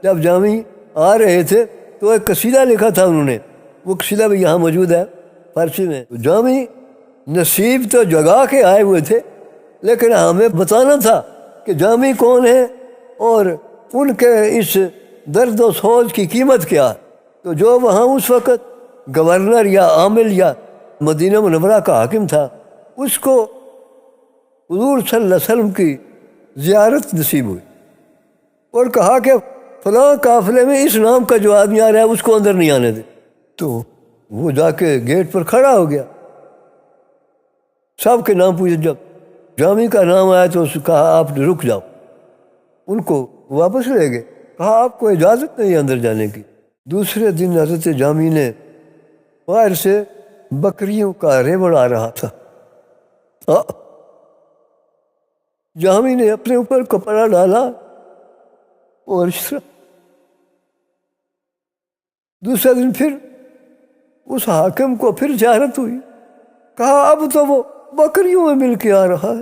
جب جامی آ رہے تھے تو ایک قصیدہ لکھا تھا انہوں نے، وہ قصیدہ بھی یہاں موجود ہے فارسی میں۔ جامی نصیب تو جگا کے آئے ہوئے تھے، لیکن ہمیں بتانا تھا کہ جامی کون ہے اور ان کے اس درد و سوز کی قیمت کیا ہے۔ تو جو وہاں اس وقت گورنر یا عامل یا مدینہ منورہ کا حاکم تھا، اس کو حضور صلی اللہ علیہ وسلم کی زیارت نصیب ہوئی اور کہا کہ فلاں قافلے میں اس نام کا جو آدمی آ رہا ہے اس کو اندر نہیں آنے دے۔ تو وہ جا کے گیٹ پر کھڑا ہو گیا، سب کے نام پوچھے، جب جامی کا نام آیا تو اس نے کہا آپ رک جاؤ، ان کو واپس لے گئے، کہا آپ کو اجازت نہیں اندر جانے کی۔ دوسرے دن حضرت جامی نے باہر سے بکریوں کا ریوڑ آ رہا تھا، جامی نے اپنے اوپر کپڑا ڈالا اور اس طرح۔ دوسرے دن پھر اس حاکم کو پھر زیارت ہوئی، کہا اب تو وہ بکریوں میں مل کے آ رہا ہے۔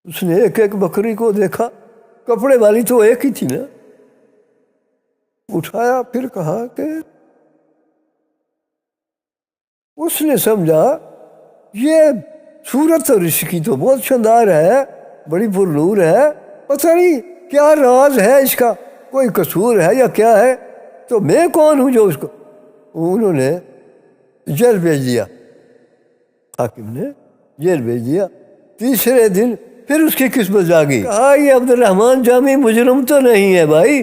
اس نے ایک ایک بکری کو دیکھا، کپڑے والی تو ایک ہی تھی نا، اٹھایا، پھر کہا کہ اس نے سمجھا یہ صورت اور اس کی تو بہت شاندار ہے، بڑی پرنور ہے، پتہ نہیں کیا راز ہے اس کا، کوئی قصور ہے یا کیا ہے، تو میں کون ہوں جو اس کو۔ انہوں نے جیل بھیج دیا، حاکم نے جیل بھیج دیا۔ تیسرے دن پھر اس کی قسمت جاگی، کہا یہ عبد الرحمن جامی مجرم تو نہیں ہے بھائی،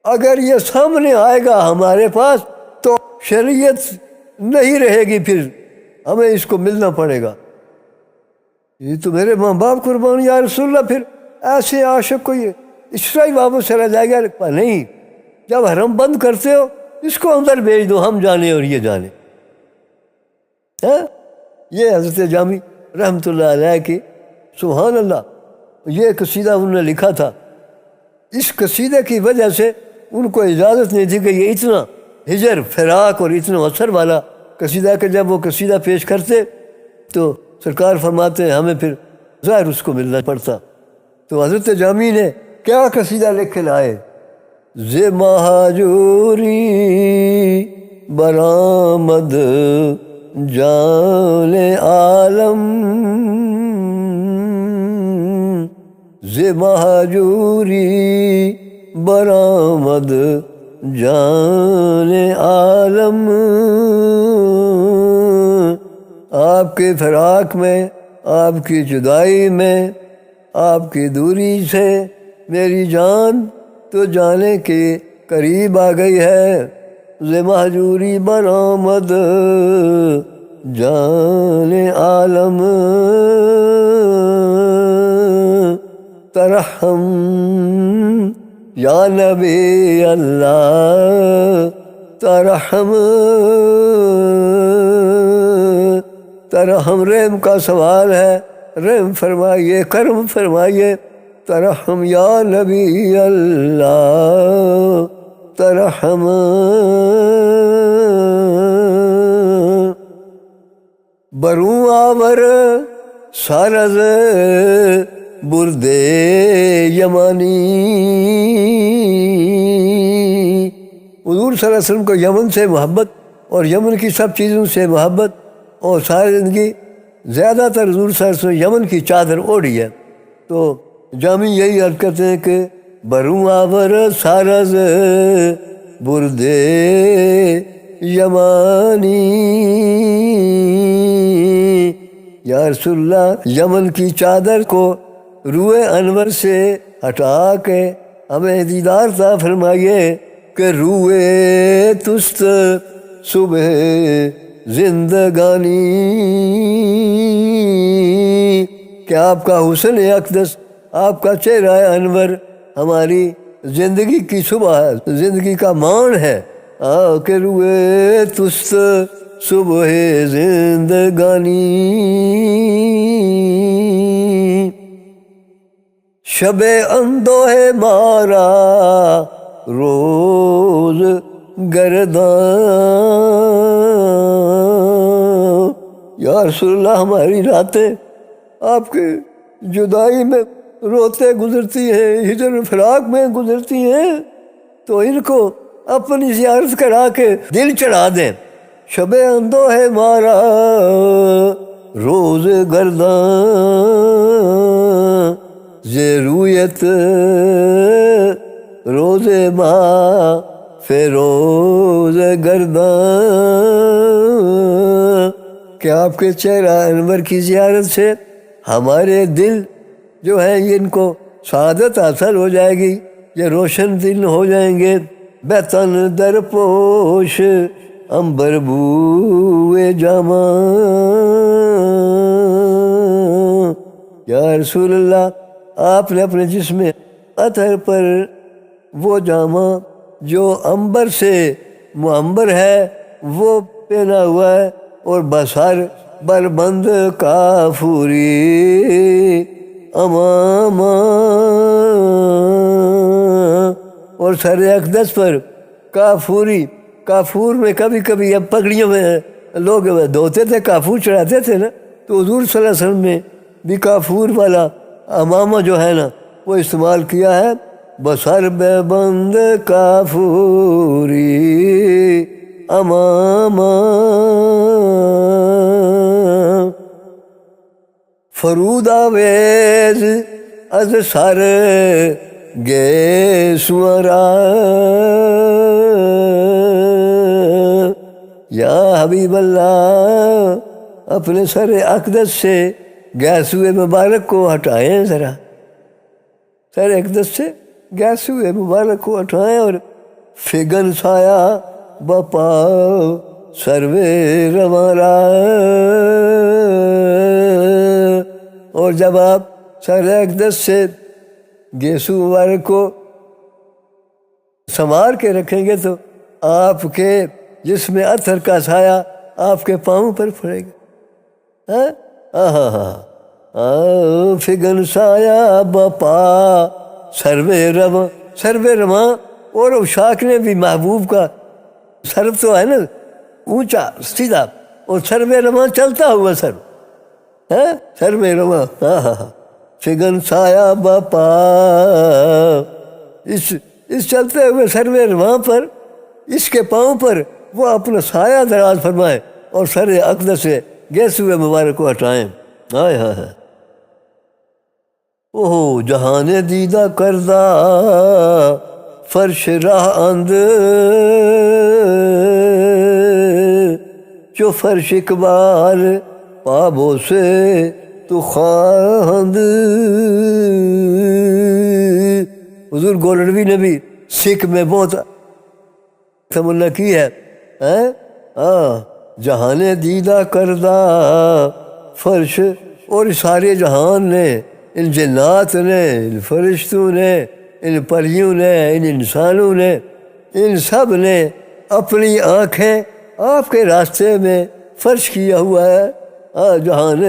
اگر یہ سامنے آئے گا ہمارے پاس تو شریعت نہیں رہے گی، پھر ہمیں اس کو ملنا پڑے گا۔ یہ تو میرے ماں باپ قربان یا رسول اللہ، پھر ایسے عاشق کو یہ اس طرح ہی واپس چلا جائے گا؟ نہیں، جب حرم بند کرتے ہو اس کو اندر بھیج دو، ہم جانے اور یہ جانے۔ یہ حضرت جامی رحمۃ اللہ علیہ کی، سبحان اللہ، یہ قصیدہ انہوں نے لکھا تھا۔ اس قصیدے کی وجہ سے ان کو اجازت نہیں تھی کہ یہ اتنا ہجر، فراق اور اتنا اثر والا قصیدہ، کہ جب وہ قصیدہ پیش کرتے تو سرکار فرماتے ہیں ہمیں پھر ظاہر اس کو ملنا پڑتا۔ تو حضرت جامی نے کیا قصیدہ لکھ کے لائے، ز مہجوری برآمد جان عالم، ز مہجوری برآمد جان عالم، آپ کے فراق میں، آپ کی جدائی میں، آپ کی دوری سے میری جان تو جانے کے قریب آ گئی ہے۔ ز مہجوری برآمد جان عالم، ترحم یا نبی اللہ ترحم، ترحم رحم کا سوال ہے، رحم فرمائیے، کرم فرمائیے، ترحم یا نبی اللہ ترحم۔ بروں آور سارز بردے یمانی، حضور صلی اللہ علیہ وسلم کو یمن سے محبت اور یمن کی سب چیزوں سے محبت، اور ساری زندگی زیادہ تر حضور صلی اللہ علیہ وسلم یمن کی چادر اوڑھی ہے۔ تو جامی یہی عرض کرتے ہیں کہ بروں آور سارز بردے یمانی، یا رسول اللہ یمن کی چادر کو روئے انور سے ہٹا کے ہمیں دیدار عطا فرمائیے کہ روئے تست صبح زندگانی، کہ آپ کا حسن اقدس، آپ کا چہرہ انور ہماری زندگی کی صبح ہے، زندگی کا مان ہے، کہ روئے تست صبح زندگانی، شب اندوہ مارا روز گرداں، یا رسول اللہ ہماری راتیں آپ کی جدائی میں روتے گزرتی ہیں، ہجر فراق میں گزرتی ہیں، تو ان کو اپنی زیارت کرا کے دل چڑھا دیں۔ شب اندو ہے مارا روز گرداں ز رویت روز ماں فیروز گرداں، کہ آپ کے چہرہ انور کی زیارت سے ہمارے دل جو ہے ان کو سعادت حاصل ہو جائے گی، یہ روشن دل ہو جائیں گے۔ بے تن در پوش عنبر بوئے جاماں، یا رسول اللہ آپ نے اپنے جسم اطہر پر وہ جامہ جو عنبر سے معمر ہے وہ پہنا ہوا ہے، اور بسر بربند کافوری اماما، اور سر اقدس پر کافوری، کافور میں کبھی کبھی اب پگڑیوں میں لوگ دھوتے تھے، کافور چڑھاتے تھے نا، تو حضور صلی اللہ علیہ وسلم نے بھی کافور والا امامہ جو ہے نا وہ استعمال کیا ہے۔ بسر بے بند کافوری اماما، فرود آویز از سر گے سورا، یا حبیب اللہ اپنے سر اقدس سے گیسوئے مبارک کو ہٹائیں، ذرا سر اقدس سے گیسوئے مبارک کو ہٹائیں، اور فگن سایہ بپا سروے روارا، اور جب آپ سر اقدس سے گیسو مبارک کو سنوار کے رکھیں گے تو آپ کے جسم اطہر کا سایہ آپ کے پاؤں پر پڑے گا۔ فگن سایہ بپا سروے رواں، سروے رواں، اور اشاک نے بھی محبوب کا سر تو ہے نا اونچا سیدھا، اور سروے رواں چلتا ہوا سر، سروے رواں، فگن سایہ بپا، اس چلتے ہوئے سروے رواں پر اس کے پاؤں پر وہ اپنا سایہ دراز فرمائیں اور سر اقدس سے گیسوئے مبارک کو ہٹائیں۔ ہائے ہائے ہائے، اوہ جہان دیدہ کردہ فرش راہ اند، جو فرش اقبال پابوں سے تو خواہند۔ حضور گولڑوی نے بھی سکھ میں بہت تمنا کی ہے، جہان دیدہ کردہ فرش، اور سارے جہان نے، ان جنات نے، ان فرشتوں نے، ان پریوں نے، ان انسانوں نے، ان سب نے اپنی آنکھیں آپ کے راستے میں فرش کیا ہوا ہے۔ جہان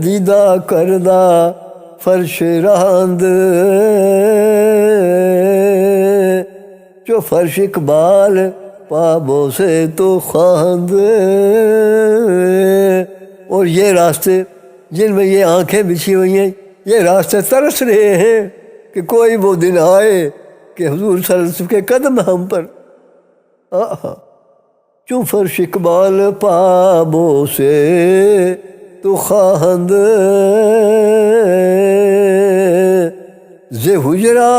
دیدہ کردہ فرش راہند، جو فرش اقبال پابوں سے تو خواہند، اور یہ راستے جن میں یہ آنکھیں بچھی ہوئی ہیں، یہ راستے ترس رہے ہیں کہ کوئی وہ دن آئے کہ حضور صلی اللہ علیہ وسلم کے قدم ہم پر، چوں فرش اقبال پابوں سے تو خواہند، ز حجرا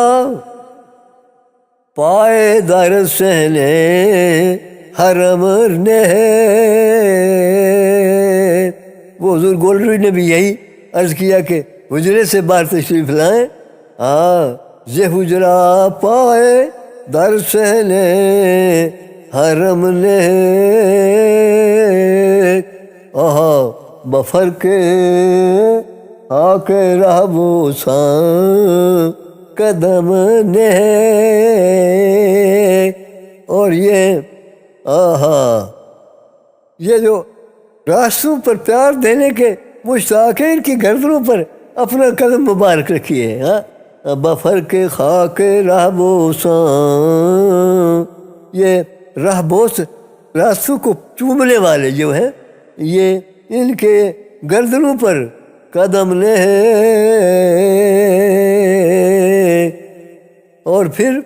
پائے در سہنے حرم نے، وہ حضور گولڑوی نے بھی یہی عرض کیا کہ حجرے سے باہر تشریف لائیں، ز حجرا پائے در سہنے حرم نے، بفر کے آکے رہبوساں قدم نے، اور یہ جو راستوں پر پیار دینے کے مشتاق ہیں، ان کی گردنوں پر اپنا قدم مبارک رکھیے، بفر کے خاک رہبوساں، یہ رہبوس راستوں کو چومنے والے جو ہیں، یہ ان کے گردنوں پر قدم لے اور پھر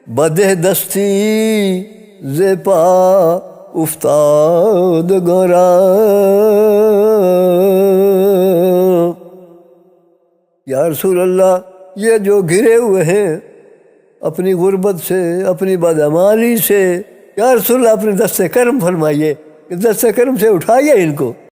بدہ دستی ز پا افتاد گرا. یا رسول اللہ یہ جو گرے ہوئے ہیں اپنی غربت سے اپنی بدعمالی سے، یا رسول اللہ اپنے دست کرم فرمائیے، دست کرم سے اٹھائیے ان کو.